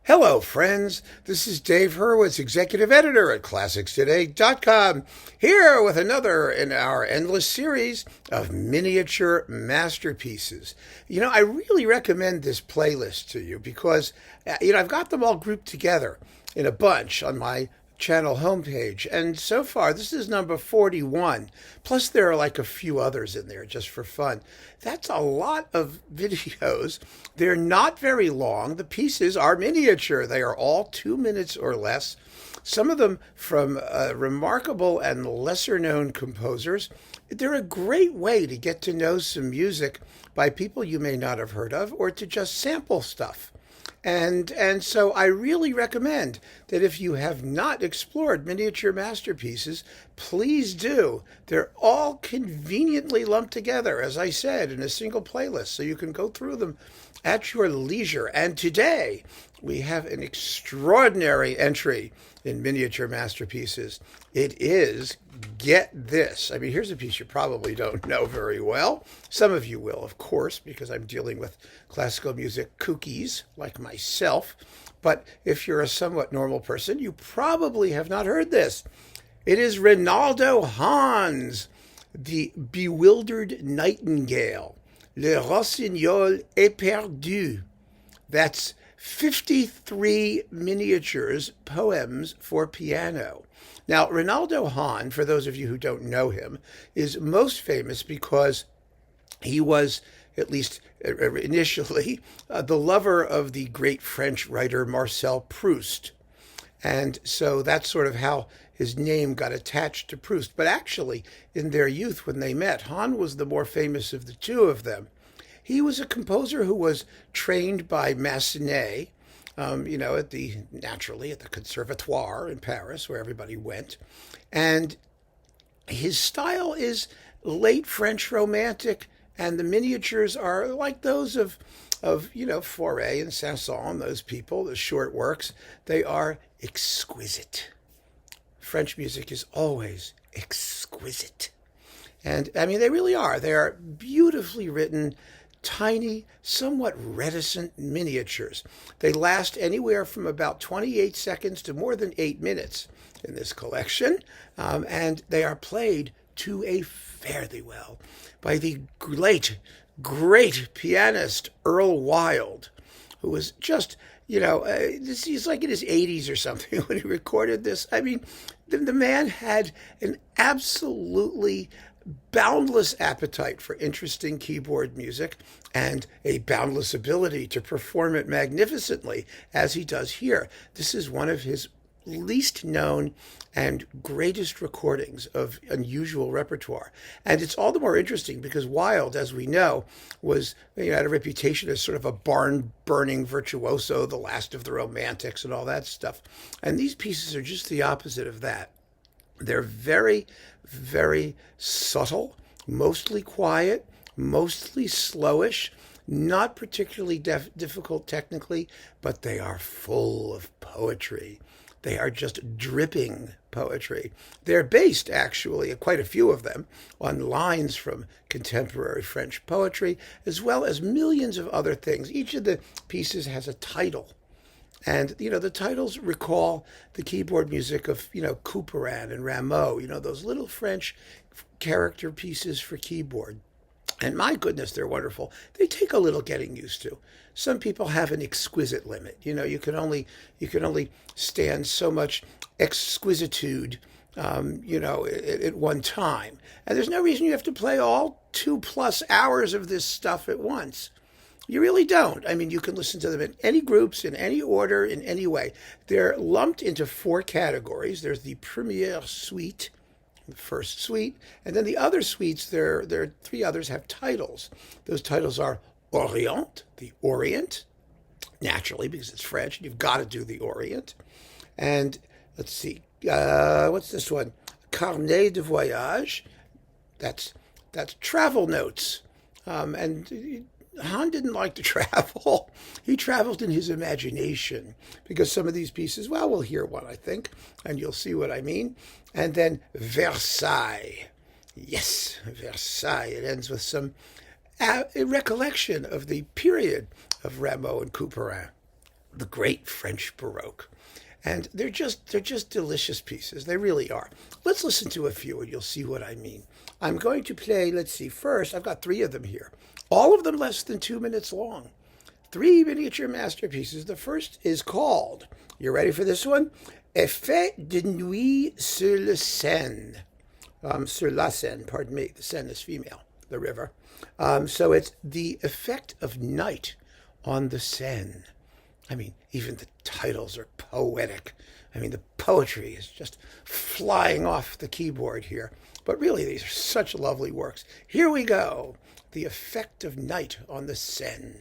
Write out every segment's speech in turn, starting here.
Hello, friends. This is Dave Hurwitz, executive editor at ClassicsToday.com, here with another in our endless series of miniature masterpieces. I really recommend this playlist to you because, I've got them all grouped together in a bunch on my channel homepage. And so far, this is number 41. Plus, there are like a few others in there just for fun. That's a lot of videos. They're not very long. The pieces are miniature. They are all 2 minutes or less. Some of them from remarkable and lesser-known composers. They're a great way to get to know some music by people you may not have heard of, or to just sample stuff. And so I really recommend that if you have not explored miniature masterpieces, please do. They're all conveniently lumped together, as I said, in a single playlist, so you can go through them at your leisure. And today, we have an extraordinary entry in miniature masterpieces. It is, get this. Here's a piece you probably don't know very well. Some of you will, of course, because I'm dealing with classical music kookies like myself. But if you're a somewhat normal person, you probably have not heard this. It is Ronaldo Hahn's The Bewildered Nightingale, Le rossignol éperdu. That's 53 miniatures, poems for piano. Now, Reynaldo Hahn, for those of you who don't know him, is most famous because he was, at least initially, the lover of the great French writer Marcel Proust. And so that's sort of how his name got attached to Proust. But actually, in their youth, when they met, Hahn was the more famous of the two of them. He was a composer who was trained by Massenet, naturally at the Conservatoire in Paris, where everybody went. And his style is late French romantic, and the miniatures are like those of Fauré and Saint-Saëns, those people, the short works. They are exquisite. French music is always exquisite. And, they really are. They are beautifully written, tiny, somewhat reticent miniatures. They last anywhere from about 28 seconds to more than 8 minutes in this collection, and they are played to a fare thee well by the great pianist Earl Wild, who was just, he's like in his 80s or something when he recorded this. The man had an absolutely boundless appetite for interesting keyboard music and a boundless ability to perform it magnificently, as he does here. This is one of his least known and greatest recordings of unusual repertoire. And it's all the more interesting because Wild, as we know, was had a reputation as sort of a barn-burning virtuoso, the last of the romantics and all that stuff. And these pieces are just the opposite of that. They're very, very subtle, mostly quiet, mostly slowish, not particularly difficult technically, but they are full of poetry. They are just dripping poetry. They're based, actually, quite a few of them, on lines from contemporary French poetry, as well as millions of other things. Each of the pieces has a title. And, the titles recall the keyboard music of, Couperin and Rameau, those little French character pieces for keyboard. And my goodness, they're wonderful. They take a little getting used to. Some people have an exquisite limit. You can only stand so much exquisitude, at one time. And there's no reason you have to play all 2+ hours of this stuff at once. You really don't. You can listen to them in any groups, in any order, in any way. They're lumped into 4 categories. There's the première suite, the first suite, and then the other suites, there are 3 others, have titles. Those titles are Orient, the Orient, naturally, because it's French, and you've got to do the Orient. And let's see, what's this one? Carnet de voyage. That's travel notes. And Hahn didn't like to travel. He traveled in his imagination because some of these pieces, well, we'll hear one, I think, and you'll see what I mean. And then Versailles. Yes, Versailles. It ends with some a recollection of the period of Rameau and Couperin. the great French Baroque. And they're just delicious pieces. They really are. Let's listen to a few and you'll see what I mean. I'm going to play, let's see, first, I've got three of them here. All of them less than 2 minutes long. Three miniature masterpieces. The first is called, you ready for this one? Effet de nuit sur la Seine. Sur la Seine, pardon me. The Seine is female, the river. So it's the effect of night on the Seine. I mean, even the titles are poetic. I mean, the poetry is just flying off the keyboard here. But really, these are such lovely works. Here we go. The effect of night on the Seine.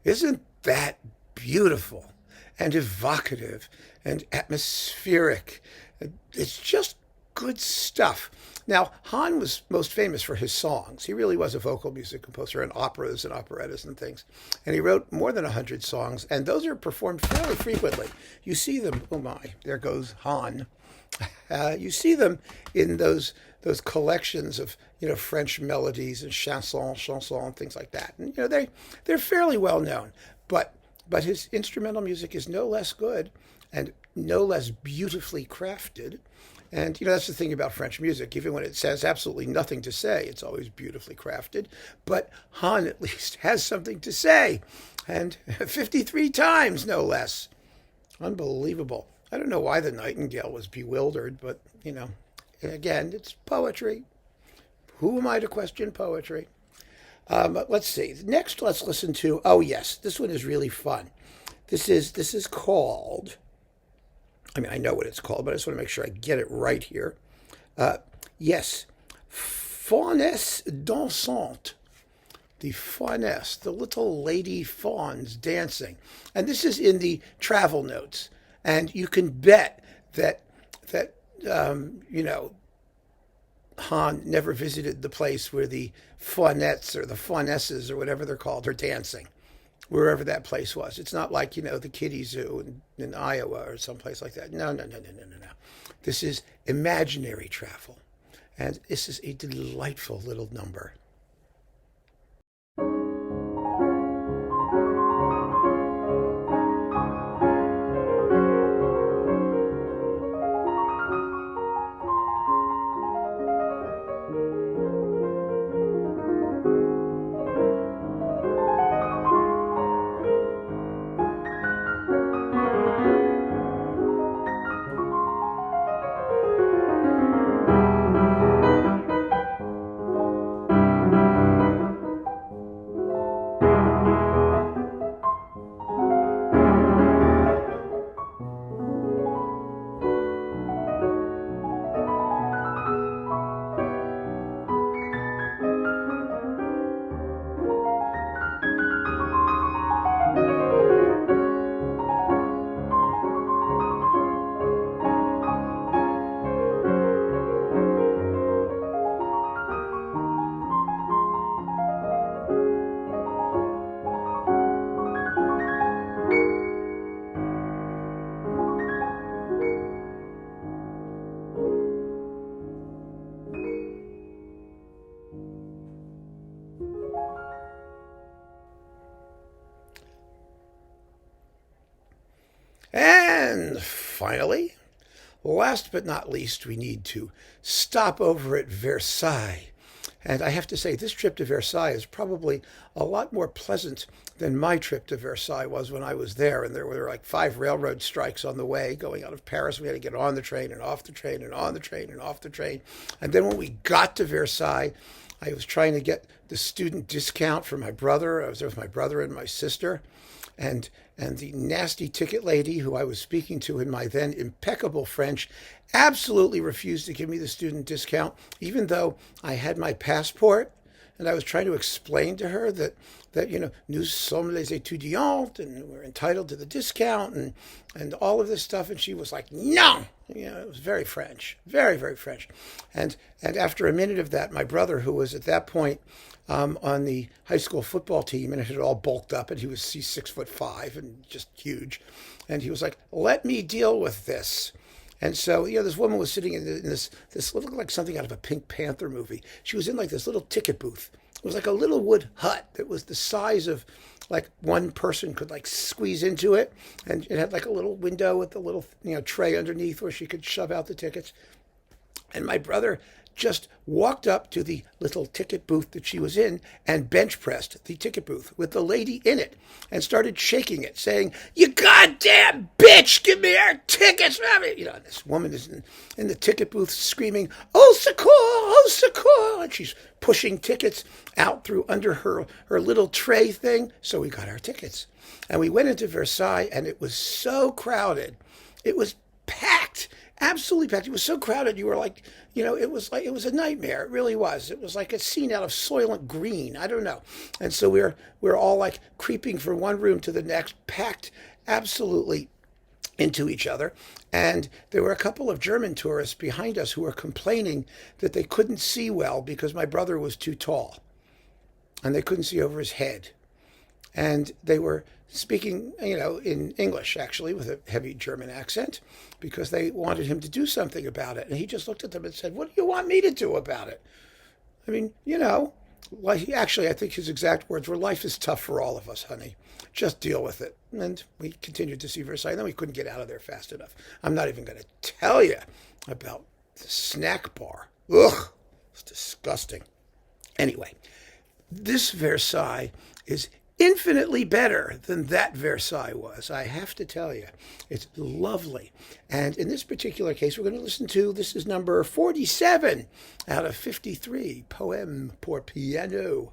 Isn't that beautiful and evocative and atmospheric? It's just good stuff. Now, Hahn was most famous for his songs. He really was a vocal music composer in operas and operettas and things. And he wrote more than 100 songs, and those are performed fairly frequently. You see them, oh my, there goes Hahn. You see them in those collections of French melodies and chansons, and things like that. And they're fairly well known, but his instrumental music is no less good and no less beautifully crafted. And that's the thing about French music. Even when it says absolutely nothing to say, it's always beautifully crafted. But Hahn at least has something to say, and 53 times no less. Unbelievable. I don't know why the Nightingale was bewildered, but, again, it's poetry. Who am I to question poetry? Let's see. Next, let's listen to, oh, yes, this one is really fun. This is called, I know what it's called, but I just want to make sure I get it right here. Yes, Faunes dansante. The fauness, the little lady fawns dancing. And this is in the travel notes. And you can bet that Hahn never visited the place where the faunettes or the faunesses or whatever they're called are dancing, wherever that place was. It's not like, the Kiddie Zoo in Iowa or someplace like that. No. This is imaginary travel. And this is a delightful little number. And finally, last but not least, we need to stop over at Versailles. And I have to say, this trip to Versailles is probably a lot more pleasant than my trip to Versailles was when I was there. And there were like 5 railroad strikes on the way going out of Paris. We had to get on the train and off the train and on the train and off the train. And then when we got to Versailles, I was trying to get the student discount for my brother. I was there with my brother and my sister. And the nasty ticket lady who I was speaking to in my then impeccable French absolutely refused to give me the student discount, even though I had my passport. And I was trying to explain to her that nous sommes les étudiants and we're entitled to the discount and all of this stuff. And she was like, no. It was very French, very, very French. And after a minute of that, my brother, who was at that point on the high school football team, and it had all bulked up, and he's 6'5" and just huge. And he was like, let me deal with this. And so, this woman was sitting in this looked like something out of a Pink Panther movie. She was in like this little ticket booth. It was like a little wood hut that was the size of like one person could like squeeze into it. And it had like a little window with a little, tray underneath where she could shove out the tickets. And my brother just walked up to the little ticket booth that she was in and bench pressed the ticket booth with the lady in it and started shaking it, saying, you goddamn bitch, give me our tickets. This woman is in the ticket booth screaming, au secours, au secours. And she's pushing tickets out through under her little tray thing. So we got our tickets. And we went into Versailles, and it was so crowded. It was packed. Absolutely packed. It was so crowded. You were like, it was a nightmare. It really was. It was like a scene out of Soylent Green. I don't know. And so we're all like creeping from one room to the next, packed absolutely into each other. And there were a couple of German tourists behind us who were complaining that they couldn't see well because my brother was too tall and they couldn't see over his head. And they were speaking, in English, actually, with a heavy German accent, because they wanted him to do something about it. And he just looked at them and said, what do you want me to do about it? I mean, actually, I think his exact words were, life is tough for all of us, honey. Just deal with it. And we continued to see Versailles. And then we couldn't get out of there fast enough. I'm not even going to tell you about the snack bar. Ugh, it's disgusting. Anyway, this Versailles is infinitely better than that Versailles was, I have to tell you. It's lovely. And in this particular case, we're going to listen to, this is number 47 out of 53, Poème pour piano.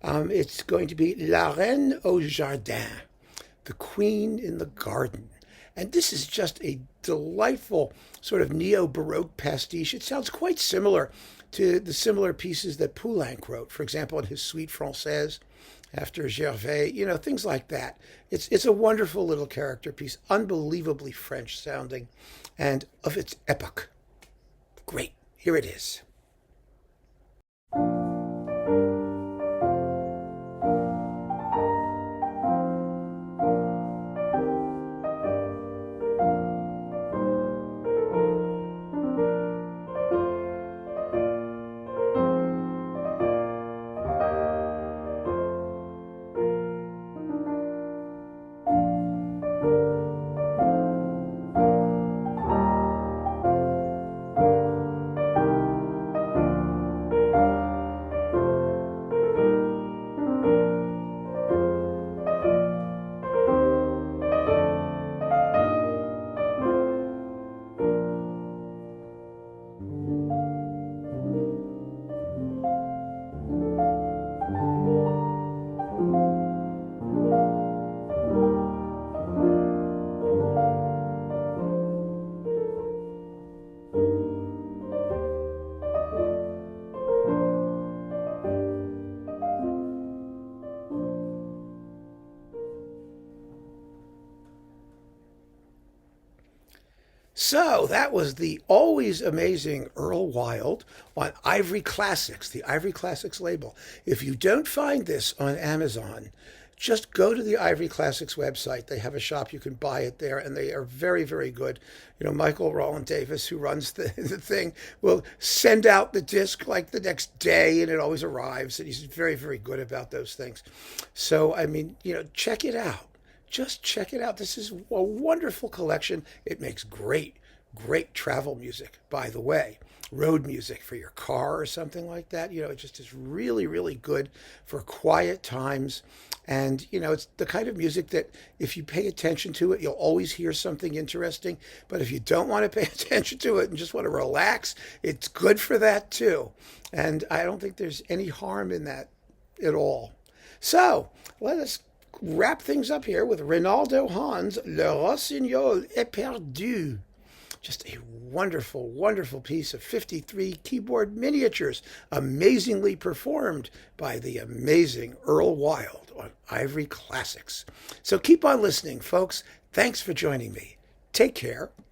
It's going to be La Reine au Jardin, the Queen in the Garden. And this is just a delightful sort of neo-Baroque pastiche. It sounds quite similar to the similar pieces that Poulenc wrote, for example, in his Suite Française, after Gervais, things like that. It's a wonderful little character piece, unbelievably French sounding, and of its epoch. Great. Here it is. So that was the always amazing Earl Wild on Ivory Classics, the Ivory Classics label. If you don't find this on Amazon, just go to the Ivory Classics website. They have a shop. You can buy it there, and they are very, very good. Michael Roland Davis, who runs the thing, will send out the disc like the next day, and it always arrives, and he's very, very good about those things. So, check it out. just check it out. This is a wonderful collection. It makes great, great travel music, by the way. Road music for your car or something like that. It just is really, really good for quiet times. And, it's the kind of music that if you pay attention to it, you'll always hear something interesting. But if you don't want to pay attention to it and just want to relax, it's good for that too. And I don't think there's any harm in that at all. So let us wrap things up here with Reynaldo Hahn's Le Rossignol éperdu. Just a wonderful, wonderful piece of 53 keyboard miniatures, amazingly performed by the amazing Earl Wild on Ivory Classics. So keep on listening, folks. Thanks for joining me. Take care.